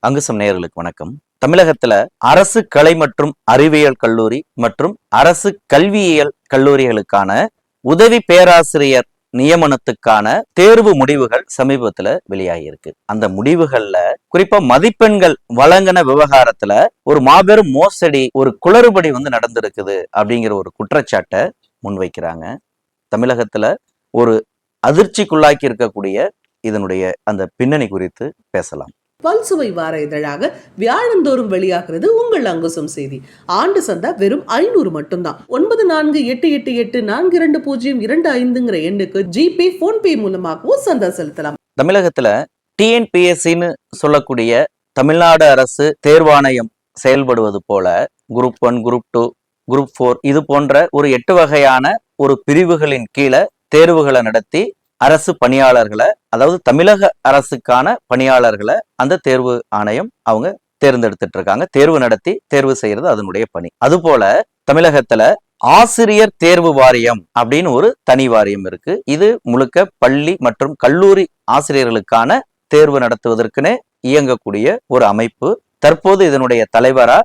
அங்குசம் நேயர்களுக்கு வணக்கம். தமிழகத்துல அரசு கலை மற்றும் அறிவியல் கல்லூரி மற்றும் அரசு கல்வியியல் கல்லூரிகளுக்கான உதவி பேராசிரியர் நியமனத்துக்கான தேர்வு முடிவுகள் சமீபத்துல வெளியாகியிருக்கு. அந்த முடிவுகள்ல குறிப்பா மதிப்பெண்கள் வழங்கின விவகாரத்துல ஒரு மாபெரும் மோசடி, ஒரு குளறுபடி நடந்திருக்குது அப்படிங்கிற ஒரு குற்றச்சாட்டை முன்வைக்கிறாங்க. தமிழகத்துல ஒரு அதிர்ச்சிக்குள்ளாக்கி இருக்கக்கூடிய இதனுடைய அந்த பின்னணி குறித்து பேசலாம். பல்சுவை வார இதழாக வியாழந்தோறும் வெளியாகிறது உங்கள் அங்குசம் செய்தி. ஆண்டு சந்தா வெறும் 500 மட்டும்தான். 9488420225 எண்ணுக்கு ஜிபே, போன்பே மூலமாகவும் சந்தா செலுத்தலாம். தமிழகத்துல டிஎன்பிஎஸ்சின்னு சொல்லக்கூடிய தமிழ்நாடு அரசு தேர்வாணையம் செயல்படுவது போல குரூப் 1, குரூப் 2, குரூப் 4 இது போன்ற ஒரு 8 வகையான ஒரு பிரிவுகளின் கீழே தேர்வுகளை நடத்தி அரசு பணியாளர்களை, அதாவது தமிழக அரசுக்கான பணியாளர்களை அந்த தேர்வு ஆணையம் அவங்க தேர்ந்தெடுத்துட்டு இருக்காங்க. தேர்வு நடத்தி தேர்வு செய்யறது அதனுடைய பணி. அதுபோல தமிழகத்துல ஆசிரியர் தேர்வு வாரியம் அப்படின்னு ஒரு தனி வாரியம் இருக்கு. இது முழுக்க பள்ளி மற்றும் கல்லூரி ஆசிரியர்களுக்கான தேர்வு நடத்துவதற்குனே இயங்கக்கூடிய ஒரு அமைப்பு. தற்போது இதனுடைய தலைவரா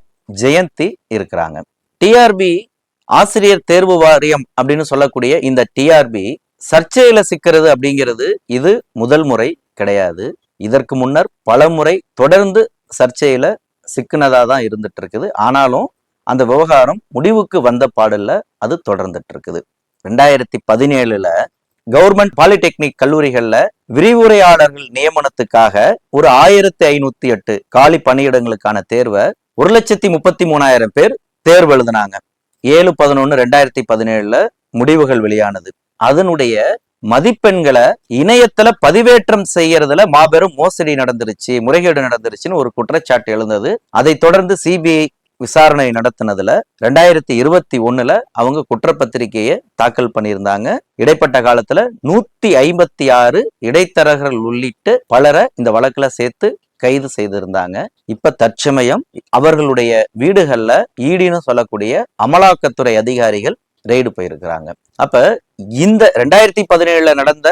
ஜெயந்தி இருக்கிறாங்க. டிஆர்பி ஆசிரியர் தேர்வு வாரியம் அப்படின்னு சொல்லக்கூடிய இந்த டிஆர்பி சர்ச்சையில சிக்கிறது அப்படிங்கிறது இது முதல் முறை கிடையாது. இதற்கு முன்னர் பல முறை தொடர்ந்து சர்ச்சையில சிக்கினதா தான் இருந்துட்டு இருக்குது. ஆனாலும் அந்த விவகாரம் முடிவுக்கு வந்த பாடல்ல அது தொடர்ந்துட்டு இருக்குது. 2017 கவர்மெண்ட் பாலிடெக்னிக் கல்லூரிகள்ல விரிவுரையாளர்கள் நியமனத்துக்காக ஒரு 1508 காலி பணியிடங்களுக்கான தேர்வை 1,33,000 பேர் தேர்வு எழுதினாங்க. 7/11/2017 முடிவுகள் வெளியானது. அதனுடைய மதிப்பெண்களை இணையத்துல பதிவேற்றம் செய்யறதுல மாபெரும் மோசடி நடந்துருச்சு, முறைகேடு நடந்துருச்சுன்னு ஒரு குற்றச்சாட்டு எழுந்தது. அதை தொடர்ந்து சிபிஐ விசாரணை நடத்தினதுல 2021 அவங்க குற்றப்பத்திரிகையை தாக்கல் பண்ணியிருந்தாங்க. இடைப்பட்ட காலத்துல 156 இடைத்தரகர்கள் உள்ளிட்டு பலரை இந்த வழக்குல சேர்த்து கைது செய்திருந்தாங்க. இப்ப தற்சமயம் அவர்களுடைய வீடுகள்ல ஈடின்னு சொல்லக்கூடிய அமலாக்கத்துறை அதிகாரிகள் ரெய்டு போயிருக்கிறாங்க. அப்ப இந்த 2017 நடந்த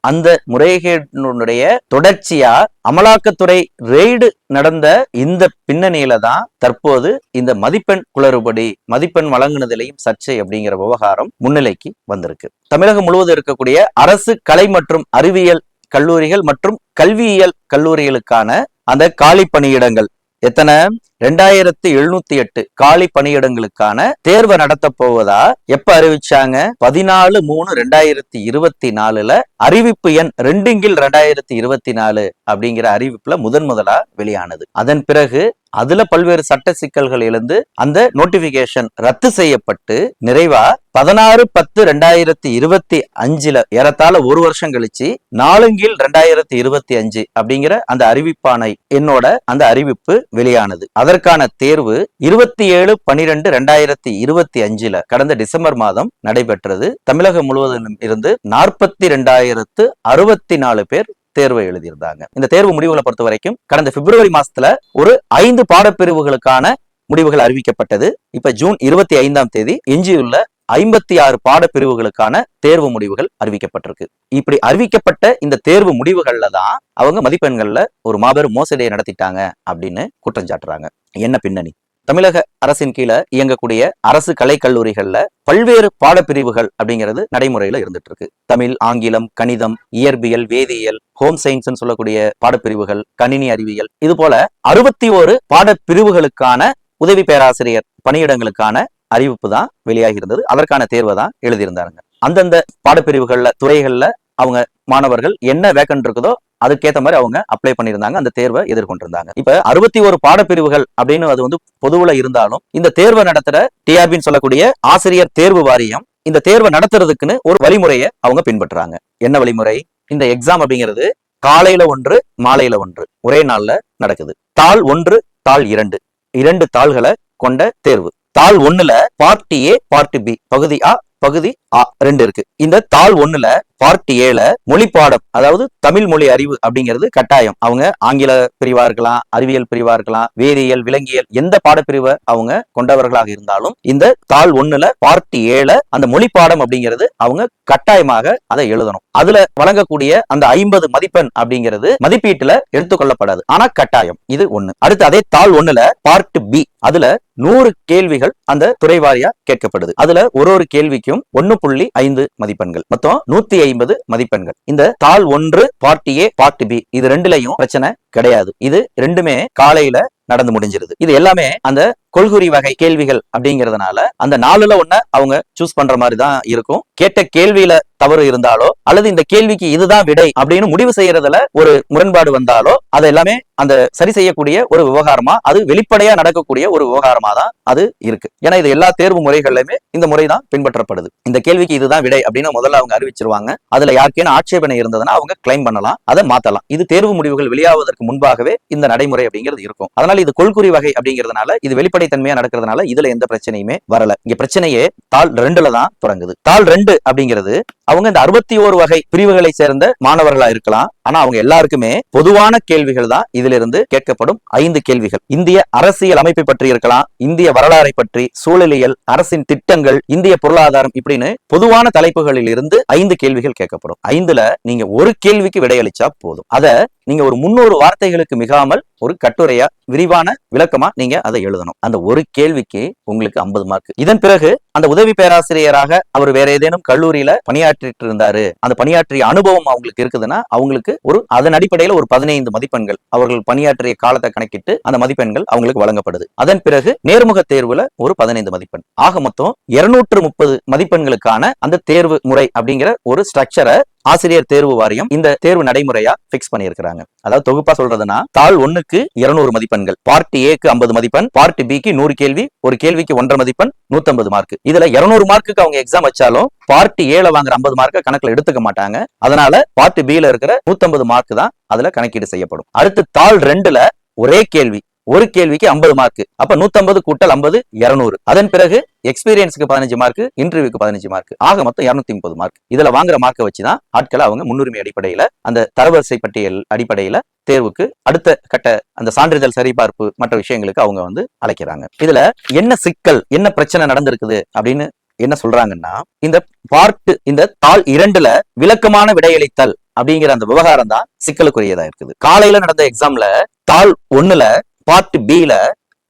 அந்த முறைகேட்டினுடைய தொடர்ச்சியா அமலாக்கத்துறை ரெய்டு நடந்த இந்த பின்னணியில தான் தற்போது இந்த மதிப்பெண் குளறுபடி, மதிப்பெண் வழங்குனதிலையும் சர்ச்சை அப்படிங்கிற விவகாரம் முன்னிலைக்கு வந்திருக்கு. தமிழகம் முழுவதும் இருக்கக்கூடிய அரசு கலை மற்றும் அறிவியல் கல்லூரிகள் மற்றும் கல்வியியல் கல்லூரிகளுக்கான அந்த காலி பணியிடங்கள் எத்தனை? 2708 காலி பணியிடங்களுக்கான தேர்வை நடத்த போவதா எப்ப அறிவிச்சாங்க? 14/3/2024 அறிவிப்பு எண் 2/2024 அப்படிங்கிற அறிவிப்புல முதலா வெளியானது. அதன் பிறகு அதுல பல்வேறு சட்ட சிக்கல்கள் எழுந்து அந்த நோட்டிபிகேஷன் ரத்து செய்யப்பட்டு நிறைவா 16/10/2025 ஏறத்தாழ ஒரு வருஷம் கழிச்சு 4/2025 அப்படிங்கிற அந்த அறிவிப்பானை என்னோட அந்த அறிவிப்பு வெளியானது. அதற்கான தேர்வு 27/12/2025 கடந்த டிசம்பர் மாதம் நடைபெற்றது. தமிழகம் முழுவதும் இருந்து 42,064 பேர் தேர்வை எழுதியிருந்தாங்க. இந்த தேர்வு முடிவுகளை பொறுத்த வரைக்கும் கடந்த பிப்ரவரி மாசத்துல ஒரு 5 பாடப்பிரிவுகளுக்கான முடிவுகள் அறிவிக்கப்பட்டது. இப்ப ஜூன் 25 எஞ்சியுள்ள 56 பாடப்பிரிவுகளுக்கான தேர்வு முடிவுகள் அறிவிக்கப்பட்டிருக்கு. இப்படி அறிவிக்கப்பட்ட இந்த தேர்வு முடிவுகள்ல தான் அவங்க மதிப்பெண்கள்ல ஒரு மாபெரும் மோசடியை நடத்திட்டாங்க அப்படின்னு குற்றம் சாட்டுறாங்க. என்ன பின்னணி? தமிழக அரசின் கீழே இயங்கக்கூடிய அரசு கலை கல்லூரிகள்ல பல்வேறு பாடப்பிரிவுகள் அப்படிங்கிறது நடைமுறையில இருந்துட்டு இருக்கு. தமிழ், ஆங்கிலம், கணிதம், இயற்பியல், வேதியியல், ஹோம் சயின்ஸ் சொல்லக்கூடிய பாடப்பிரிவுகள், கணினி அறிவியல், இது போல 61 பாடப்பிரிவுகளுக்கான உதவி பேராசிரியர் பணியிடங்களுக்கான அறிவிப்பு தான் வெளியாகி இருந்தது. அதற்கான தேர்வை தான் எழுதியிருந்தாங்க. அந்தந்த பாடப்பிரிவுகள்ல துறைகள்ல அவங்க மாணவர்கள் என்ன வேக்கன்ட் இருக்குதோ அதுக்கேற்ற மாதிரி அவங்க அப்ளை பண்ணியிருந்தாங்க. அந்த தேர்வை எதிர்கொண்டிருந்தாங்க. இப்ப 61 பாடப்பிரிவுகள் அப்படின்னு அது பொதுவுல இருந்தாலும் இந்த தேர்வை நடத்துற டிஆர்பின்னு சொல்லக்கூடிய ஆசிரியர் தேர்வு வாரியம் இந்த தேர்வை நடத்துறதுக்குன்னு ஒரு வழிமுறையை அவங்க பின்பற்றுறாங்க. என்ன வழிமுறை? இந்த எக்ஸாம் அப்படிங்கிறது காலையில 1, மாலையில 1 ஒரே நாள்ல நடக்குது. தாள் 1, தாள் 2 தாள்களை கொண்ட தேர்வு. தாள் 1ல பார்ட் ஏ, பார்ட் பி, பகுதி A, பகுதி 2 இருக்கு. இந்த தாள் 1ல பார்ட் 7 மொழி பாடம், அதாவது தமிழ் மொழி அறிவு அப்படிங்கிறது கட்டாயம். அவங்க ஆங்கில பிரிவா இருக்கலாம், அறிவியல் பிரிவா இருக்கலாம், வேதியியல், விலங்கியல், எந்த பாடப்பிரிவை அவங்க கொண்டவர்களாக இருந்தாலும் இந்த தாள் 1ல பார்ட் 7 அந்த மொழி பாடம் அப்படிங்கிறது அவங்க கட்டாயமாக அதை எழுதணும். அதுல வழங்கக்கூடிய அந்த 50 மதிப்பெண் அப்படிங்கிறது மதிப்பீட்டுல எடுத்துக்கொள்ளப்படாது, ஆனா கட்டாயம். இது ஒண்ணு. அடுத்து அதே தாள் 1ல பார்ட் பி, அதுல 100 கேள்விகள் அந்த துறைவாரியா கேட்கப்படுது. அதுல ஒரு கேள்விக்கும் 1.5 மதிப்பெண்கள், மொத்தம் 150 மதிப்பெண்கள். இந்த தாள் 1 பார்ட் ஏ பார்ட் பி இது ரெண்டுலயும் பிரச்சனை கிடையாது. இது ரெண்டுமே காலையில நடந்து முடிஞ்சிருது. இது எல்லாமே அந்த கொள்குறி வகை கேள்விகள் அப்படிங்கறதுனால அந்த 4ல 1 அவங்க சூஸ் பண்ற மாதிரி தான் இருக்கும். கேட்ட கேள்வியில தவறு இருந்தாலோ அல்லது இந்த கேள்விக்கு இதுதான் விடை அப்படின்னு முடிவு செய்யறதுல ஒரு முரண்பாடு வந்தாலோ அது எல்லாமே அந்த சரி செய்யக்கூடிய ஒரு விவகாரமா, அது வெளிப்படையா நடக்கக்கூடிய ஒரு விவகாரமா தான் அது இருக்கு. ஏன்னா இது எல்லா தேர்வு முறைகள்லயுமே இந்த முறை தான் பின்பற்றப்படுது. இந்த கேள்விக்கு இதுதான் விடை அப்படின்னு முதல்ல அவங்க அறிவிச்சிருவாங்க. அதுல யாருக்கேனும் ஆட்சேபனை இருந்ததுன்னா அவங்க கிளைம் பண்ணலாம், அதை மாத்தலாம். இது தேர்வு முடிவுகள் வெளியாவதற்கு முன்பாகவே இந்த நடைமுறை அப்படிங்கிறது இருக்கும். அதனால இது கொள்குறி வகை அப்படிங்கிறதுனால இது வெளிப்படைத்தன்மையா நடக்கிறதுனால இதுல எந்த பிரச்சனையுமே வரல. இங்க பிரச்சனையே தாள் 2ல தான் தொடங்குது. தாள் 2 அப்படிங்கிறது அவங்க இந்த 61 வகை பிரிவுகளை சேர்ந்த மாணவர்களா இருக்கலாம், ஆனா அவங்க எல்லாருக்குமே பொதுவான கேள்விகள் தான் இதுல இருந்து கேட்கப்படும். 5 கேள்விகள் இந்திய அரசியல் அமைப்பை பற்றி இருக்கலாம், இந்திய வரலாறை பற்றி, சூழலியல், அரசின் திட்டங்கள், இந்திய பொருளாதாரம், இப்படின்னு பொதுவான தலைப்புகளில் இருந்து 5 கேள்விகள் கேட்கப்படும். 5ல நீங்க ஒரு கேள்விக்கு விடையளிச்சா போதும். அத நீங்க ஒரு 300 வார்த்தைகளுக்கு மிகாமல் ஒரு கட்டுரையா விரிவான விளக்கமா நீங்க அதை எழுதணும். அந்த ஒரு கேள்விக்கு உங்களுக்கு 50 மார்க். இதன் பிறகு அந்த உதவி பேராசிரியராக அவர் வேற ஏதேனும் கல்லூரியில பணியாற்றிட்டு இருந்தாரு, அந்த பணியாற்றிய அனுபவம் அவங்களுக்கு இருக்குதுன்னா அவங்களுக்கு அதன் அடிப்படையில ஒரு 15 மதிப்பெண்கள் அவர்கள் பணியாற்றிய காலத்தை கணக்கிட்டு அந்த மதிப்பெண்கள் அவங்களுக்கு வழங்கப்படுது. அதன் பிறகு நேர்முக தேர்வுல ஒரு 15 மதிப்பெண். ஆக மொத்தம் 230 மதிப்பெண்களுக்கான அந்த தேர்வு முறை அப்படிங்கிற ஒரு ஸ்ட்ரக்சரை ஆசிரியர் தேர்வு வாரியம் இந்த தேர்வு நடைமுறையா பிக்ஸ் பண்ணியிருக்கிறாங்க. அதாவது தொகுப்பா சொல்றதுன்னா தாள் 1க்கு 200 மதிப்பெண்கள், பார்ட் ஏக்கு 50 மதிப்பெண், பார்ட் பிக்கு 100 கேள்வி, ஒரு கேள்விக்கு 1.5 மதிப்பெண், 150 மார்க். இதுல 200 மார்க்குக்கு அவங்க எக்ஸாம் வச்சாலும் பார்ட் ஏல வாங்குற 50 மார்க்க கணக்குல எடுத்துக்க மாட்டாங்க. அதனால பார்ட் பில இருக்கிற 150 மார்க் தான் அதுல கணக்கீடு செய்யப்படும். அடுத்து தாள் 2ல ஒரே கேள்வி, ஒரு கேள்விக்கு 50 மார்க். அப்ப 150 கூட்டல் 50 200. அதன் பிறகு எக்ஸ்பீரியன்ஸுக்கு 15 மார்க், இன்டர்வியூக்கு 15 மார்க், ஆக மொத்தம் 230 மார்க். இதுல வாங்குற மார்க்கை வச்சுதான் ஆட்களை அவங்க முன்னுரிமை அடிப்படையில அந்த தரவரிசை பட்டியல் அடிப்படையில தேர்வுக்கு அடுத்த கட்ட அந்த சான்றிதழ் சரிபார்ப்பு மற்ற விஷயங்களுக்கு அவங்க அழைக்கிறாங்க. இதுல என்ன சிக்கல், என்ன பிரச்சனை நடந்திருக்குது அப்படின்னு என்ன சொல்றாங்கன்னா, இந்த பார்ட் இந்த தாள் 2ல விளக்கமான விடையளித்தல் அப்படிங்கிற அந்த விவகாரம் தான் சிக்கலுக்குரியதா இருக்குது. காலையில நடந்த எக்ஸாம்ல தாள் 1ல பார்ட் பில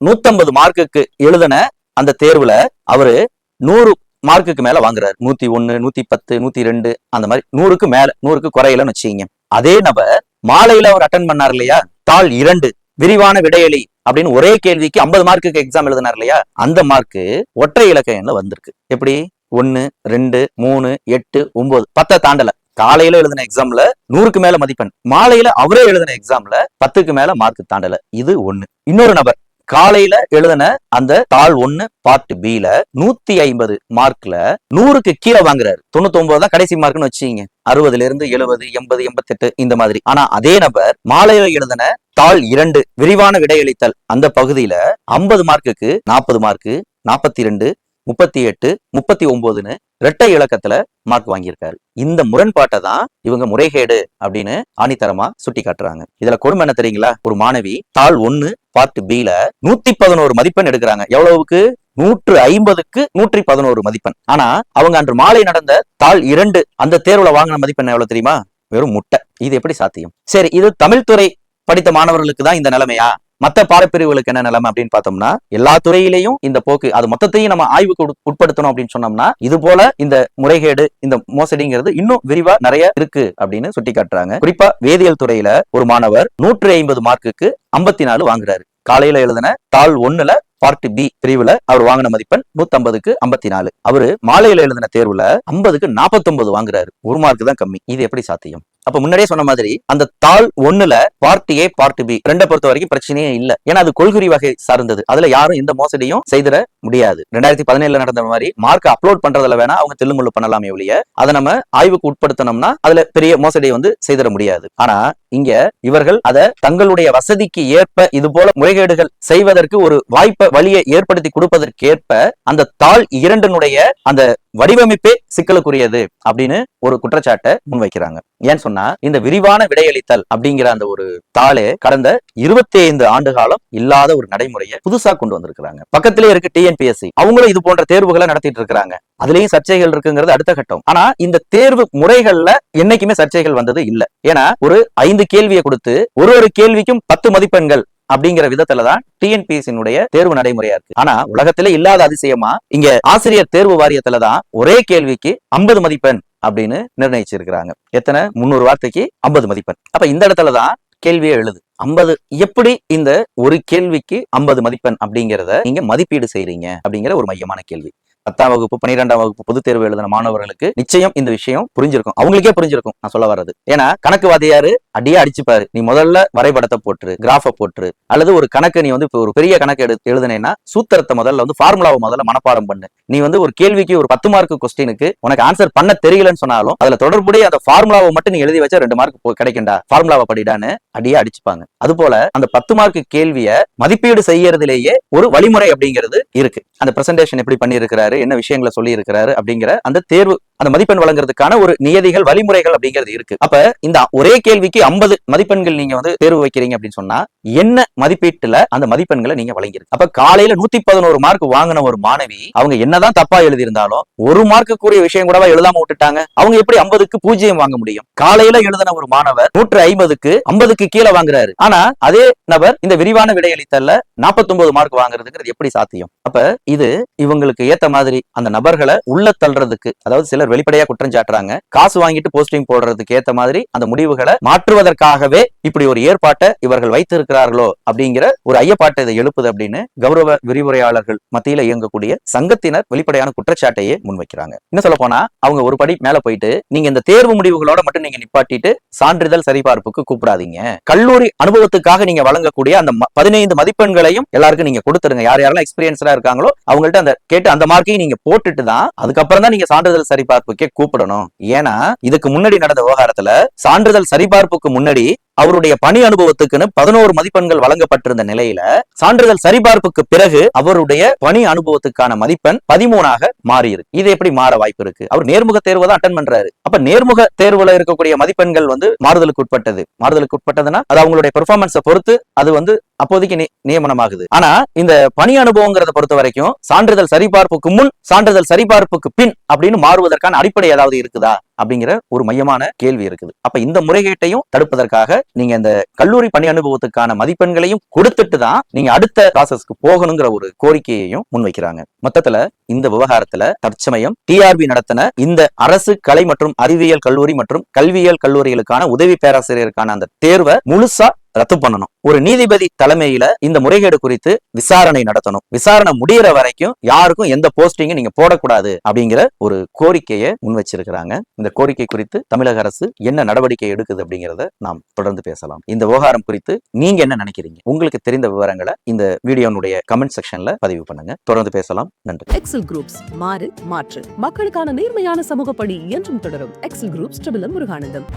150 மார்க்குக்கு எழுதின அந்த தேர்வுல அவரு 100 மார்க்குக்கு மேல வாங்குறாரு. 101, 110, 102 அந்த மாதிரி 100க்கு மேல, 100க்கு குறையலன்னு வச்சுக்கீங்க. அதே நபர் மாலையில அவர் அட்டன் பண்ணார் இல்லையா, தாள் 2 விரிவான விடையளி அப்படின்னு ஒரே கேள்விக்கு 50 மார்க்குக்கு எக்ஸாம் எழுதினார் இல்லையா, அந்த மார்க்கு ஒற்றை இலக்க எண்ணில் வந்திருக்கு. எப்படி? 1, 2, 3, 8, 9, 10 தாண்டல. காலையில எழுதின எக்ஸாம்ல 100க்கு மேல மதிப்பெண், மாலையில அவரே எழுதின எக்ஸாம்ல 10க்கு மேல மார்க் தாண்டல. இது ஒண்ணு. இன்னொரு நபர் காலையில எழுதின அந்த தாள் 1 பார்ட் பில 150 மார்க்ல 100க்கு கீழே வாங்குறாரு. 99 தான் கடைசி மார்க்னு வச்சுங்க. 60ல இருந்து 70, 80, 88 இந்த மாதிரி. ஆனா அதே நபர் மாலையில எழுதின தாள் 2 விரிவான விடையளித்தல் அந்த பகுதியில 50 மார்க்குக்கு 40 மார்க்கு, 42, 38, 39ன்னு இரட்டை இலக்கத்துல மார்க் வாங்கியிருக்காரு. இந்த முரண்பாட்டை தான் இவங்க முறைகேடு அப்படின்னு ஆணித்தரமா சுட்டி காட்டுறாங்க. இதுல கொடுமை என்ன தெரியுங்களா? ஒரு மாணவி தாள் 1 பார்ட் பில 111 மதிப்பெண் எடுக்கிறாங்க. எவ்வளவுக்கு? 150க்கு 111 மதிப்பெண். ஆனா அவங்க அன்று மாலை நடந்த தாள் 2 அந்த தேர்வுல வாங்கின மதிப்பெண் எவ்வளவு தெரியுமா? வெறும் முட்டை. இது எப்படி சாத்தியம்? சரி, இது தமிழ் துறை படித்த மாணவர்களுக்கு தான் இந்த நிலைமையா? மத்த பாடப்பிரிவுகளுக்கு என்ன நிலைமை அப்படின்னு பார்த்தோம்னா, எல்லா துறையிலையும் இந்த போக்கு, அது மொத்தத்தையும் நம்ம ஆய்வுக்கு உட்படுத்தணும் அப்படின்னு சொன்னோம்னா, இது போல இந்த முறைகேடு, இந்த மோசடிங்கிறது இன்னும் விரிவா நிறைய இருக்கு அப்படின்னு சுட்டி காட்டுறாங்க. குறிப்பா வேதியியல் துறையில ஒரு மாணவர் 150 மார்க்குக்கு 54 வாங்குறாரு. காலையில எழுதின தாள் 1ல பார்ட் பி பிரிவுல அவர் வாங்கின மதிப்பெண் 150க்கு 54. அவரு மாலையில எழுதின தேர்வுல 50க்கு 49 வாங்குறாரு. ஒரு மார்க் தான் கம்மி. இது எப்படி சாத்தியம்? அப்ப முன்னாடியே சொன்ன மாதிரி அந்த தாள் 1ல பார்ட் ஏ பார்ட் பி ரெண்ட பொறுத்த வரைக்கும் பிரச்சனையே இல்ல. ஏன்னா அது கொள்குறி வகை சார்ந்தது. அதுல யாரும் எந்த மோசடியும் செய்திட முடியாது. 2017 நடந்த மாதிரி மார்க் அப்லோட் பண்றதுல வேணா அவங்க தில்லுமுள்ளு பண்ணலாமே ஒழிய அதை நம்ம ஆய்வுக்கு உட்படுத்தணும்னா அதுல பெரிய மோசடியை செய்திட முடியாது. ஆனா இங்க இவர்கள் அதை தங்களுடைய வசதிக்கு ஏற்ப இது போல முறைகேடுகள் செய்வதற்கு ஒரு வாய்ப்பை வழியை ஏற்படுத்தி கொடுப்பதற்கு ஏற்ப அந்த தாள் 2னுடைய அந்த வடிவமைப்பே சிக்கலுக்குரியது அப்படின்னு ஒரு குற்றச்சாட்டை முன்வைக்கிறாங்க. ஏன்னு சொன்னா இந்த விரிவான விடையளித்தல் அப்படிங்கிற அந்த ஒரு தாளே கடந்த 25 ஆண்டு காலம் இல்லாத ஒரு நடைமுறையை புதுசா கொண்டு வந்திருக்கிறாங்க. பக்கத்திலே இருக்கு டிஎன்பிஎஸ்சி, அவங்களும் இது போன்ற தேர்வுகளை நடத்திட்டு இருக்காங்க. அதுலயும் சர்ச்சைகள் இருக்குங்கிறது அடுத்த கட்டம். ஆனா இந்த தேர்வு முறைகள்ல என்னைக்குமே சர்ச்சைகள் வந்தது இல்ல. ஏன்னா ஒரு 5 கேள்வியை கொடுத்து ஒரு கேள்விக்கும் 10 மதிப்பெண்கள் அப்படிங்கிற விதத்துலதான் டிஎன்பிஎஸ்சியினுடைய தேர்வு நடைமுறையா இருக்கு. ஆனா உலகத்திலே இல்லாத அதிசயமா இங்க ஆசிரியர் தேர்வு வாரியத்துலதான் ஒரே கேள்விக்கு 50 மதிப்பெண் அப்படின்னு நிர்ணயிச்சிருக்கிறாங்க. எத்தனை 300 வார்த்தைக்கு 50 மதிப்பெண். அப்ப இந்த இடத்துலதான் கேள்வியே எழுது 50 எப்படி இந்த ஒரு கேள்விக்கு 50 மதிப்பெண் அப்படிங்கிறத நீங்க மதிப்பீடு செய்றீங்க அப்படிங்கிற ஒரு மையமான கேள்வி. 10ஆம் வகுப்பு 12ஆம் வகுப்பு பொதுத் தேர்வு எழுதின மாணவர்களுக்கு நிச்சயம் இந்த விஷயம் புரிஞ்சிருக்கும். அவங்களுக்கே புரிஞ்சிருக்கும் நான் சொல்ல வர்றது. ஏன்னா கணக்கு வாதியாரு அடியே அடிச்சுப்பாரு, நீ முதல்ல வரைபடத்தை போட்டுரு, கிராஃப போட்டுரு, அல்லது ஒரு கணக்கு நீ இப்போ ஒரு பெரிய கணக்கு எழுதுனேன்னா சூத்திரத்தை முதல்ல ஃபார்முலாவை முதல்ல மனப்பாடம் பண்ணு. நீ ஒரு கேள்விக்கு ஒரு 10 மார்க் கொஸ்டினுக்கு உனக்கு ஆன்சர் பண்ண தெரியலன்னு சொன்னாலும் அதுல தொடர்புடைய அந்த ஃபார்முலாவை மட்டும் நீ எழுதி வச்சா 2 மார்க் கிடைக்கும்டா, ஃபார்முலாவை படிடான்னு அடியே அடிச்சுப்பாங்க. அது போல அந்த 10 மார்க் கேள்வியை மதிப்பீடு செய்யறதுலேயே ஒரு வழிமுறை அப்படிங்கிறது இருக்கு. அந்த பிரசன்டேஷன் எப்படி பண்ணியிருக்கிறாரு, என்ன விஷயங்களை சொல்லி இருக்கிறாரு அப்படிங்கிற அந்த தேர்வு அந்த மதிப்பெண் வழங்குறதுக்கான ஒரு நியதிகள் வழிமுறைகள் அப்படிங்கிறது இருக்கு. அப்ப இந்த ஒரே கேள்விக்கு 50 மதிப்பெண்கள் நீங்க தேர்வு வைக்கிறீங்க அப்படின்னு சொன்னா என்ன மதிப்பீட்டுல அந்த மதிப்பெண்களை நீங்க வழங்கிருக்கு. அப்ப காலையில 111 மார்க் வாங்கின ஒரு மாணவி அவங்க என்னதான் தப்பா எழுதியிருந்தாலும் 1 மார்க்குரிய விஷயம் கூடவா எழுதாம விட்டுட்டாங்க. அவங்க எப்படி 50க்கு 0 வாங்க முடியும்? காலையில எழுதின ஒரு மாணவர் 150க்கு 50க்கு கீழே வாங்குறாரு. ஆனா அதே நபர் இந்த விரிவான விடையளித்தல்ல 49 மார்க் வாங்குறதுங்கிறது எப்படி சாத்தியம்? அப்ப இது இவங்களுக்கு ஏத்த மாதிரி அந்த நபர்களை உள்ள தள்ளுறதுக்கு, அதாவது சிலர் வெளிப்படையா குற்றம் சாட்டுறாங்க, காசு வாங்கிட்டு போஸ்டிங் போடுறதுக்கு ஏத்த மாதிரி அந்த முடிவுகளை மாற்றுவதற்காகவே இப்படி ஒரு ஏற்பாட்டை இவர்கள் வைத்திருக்கிறார்களோ அப்படிங்கிற ஒரு ஐயப்பாட்டை இதை எழுப்புது அப்படின்னு கௌரவ விரிவுரையாளர்கள் மத்தியில இயங்கக்கூடிய சங்கத்தினர் வெளிப்படையான குற்றச்சாட்டையே முன்வைக்கிறாங்க. என்ன சொல்ல போனா அவங்க ஒரு படி மேல போயிட்டு நீங்க இந்த தேர்வு முடிவுகளோட மட்டும் நீங்க நிப்பாட்டிட்டு சான்றிதழ் சரிபார்ப்புக்கு கூப்பிடாதீங்க, கல்லூரி அனுபவத்துக்காக நீங்க வழங்கக்கூடிய அந்த 15 மதிப்பெண்களையும் எல்லாருக்கும் நீங்க கொடுத்துருங்க. யார் யாரெல்லாம் எக்ஸ்பீரியன்ஸ்டா இருக்காங்களோ அவங்கள்ட்ட அந்த கேட்டு அந்த மார்க்கையும் நீங்க போட்டுட்டு தான் அதுக்கப்புறம் தான் நீங்க சான்றிதழ் சரிபார்ப்புக்கே கூப்பிடணும். ஏன்னா இதுக்கு முன்னாடி நடந்த விவகாரத்துல சான்றிதழ் சரிபார்ப்புக்கு முன்னாடி அவருடைய பணி அனுபவத்துக்குன்னு 11 மதிப்பெண்கள் வழங்கப்பட்டிருந்த நிலையில சான்றிதழ் சரிபார்ப்புக்கு பிறகு அவருடைய பணி அனுபவத்துக்கான மதிப்பெண் 13ஆக மாறி இருக்கு. இது எப்படி மாற வாய்ப்பு இருக்கு? அவர் நேர்முக தேர்வு தான் அட்டன் பண்றாரு. அப்ப நேர்முக தேர்வுல இருக்கக்கூடிய மதிப்பெண்கள் மாறுதலுக்கு உட்பட்டது. மாறுதலுக்கு உட்பட்டதுன்னா அது அவங்களுடைய பெர்ஃபார்மன்ஸை பொறுத்து அது அப்போதைக்கு நியமனமாகுது. ஆனா இந்த பணி அனுபவங்கிறத பொறுத்த வரைக்கும் சான்றிதழ் சரிபார்ப்புக்கு முன் சான்றிதழ் சரிபார்ப்புக்கு பின் அப்படின்னு மாறுவதற்கான அடிப்படை ஏதாவது இருக்குதா அப்படிங்கிற ஒரு மையமான கேள்வி இருக்குது. அப்ப இந்த முறைகேட்டையும் தடுப்பதற்காக நீங்க இந்த கல்லூரி பணி அனுபவத்துக்கான மதிப்பெண்களையும் கொடுத்துட்டு தான் நீங்க அடுத்த ப்ராசஸ்க்கு போகணுங்கிற ஒரு கோரிக்கையையும் முன்வைக்கிறாங்க. மொத்தத்துல இந்த விவகாரத்துல தற்சமயம் டிஆர்பி நடத்தின இந்த அரசு கலை மற்றும் அறிவியல் கல்லூரி மற்றும் கல்வியியல் கல்லூரிகளுக்கான உதவி பேராசிரியருக்கான அந்த தேர்வை முழுசா ரத்து பண்ணணும். ஒரு நீதிபதி தலைமையில இந்த முறைகேடு குறித்து விசாரணை நடத்தணும். விசாரணை முடியற வரைக்கும் யாருக்கும் எந்த போஸ்டிங்கும் நீங்க போடக்கூடாது அப்படிங்கிற ஒரு கோரிக்கையை முன் வச்சிருக்கிறாங்க. இந்த கோரிக்கை குறித்து தமிழக அரசு என்ன நடவடிக்கை எடுக்குது அப்படிங்கறத நாம் தொடர்ந்து பேசலாம். இந்த விவகாரம் குறித்து நீங்க என்ன நினைக்கிறீங்க? உங்களுக்கு தெரிந்த விவரங்களை இந்த வீடியோனுடைய கமெண்ட் செக்ஷன்ல பதிவு பண்ணுங்க. தொடர்ந்து பேசலாம். நன்றி. எக்ஸல் குரூப்ஸ் மாறு மாற்று மக்களுக்கான நேர்மையான சமூக பணி என்றும் தொடரும். Excel groups Muruganandam.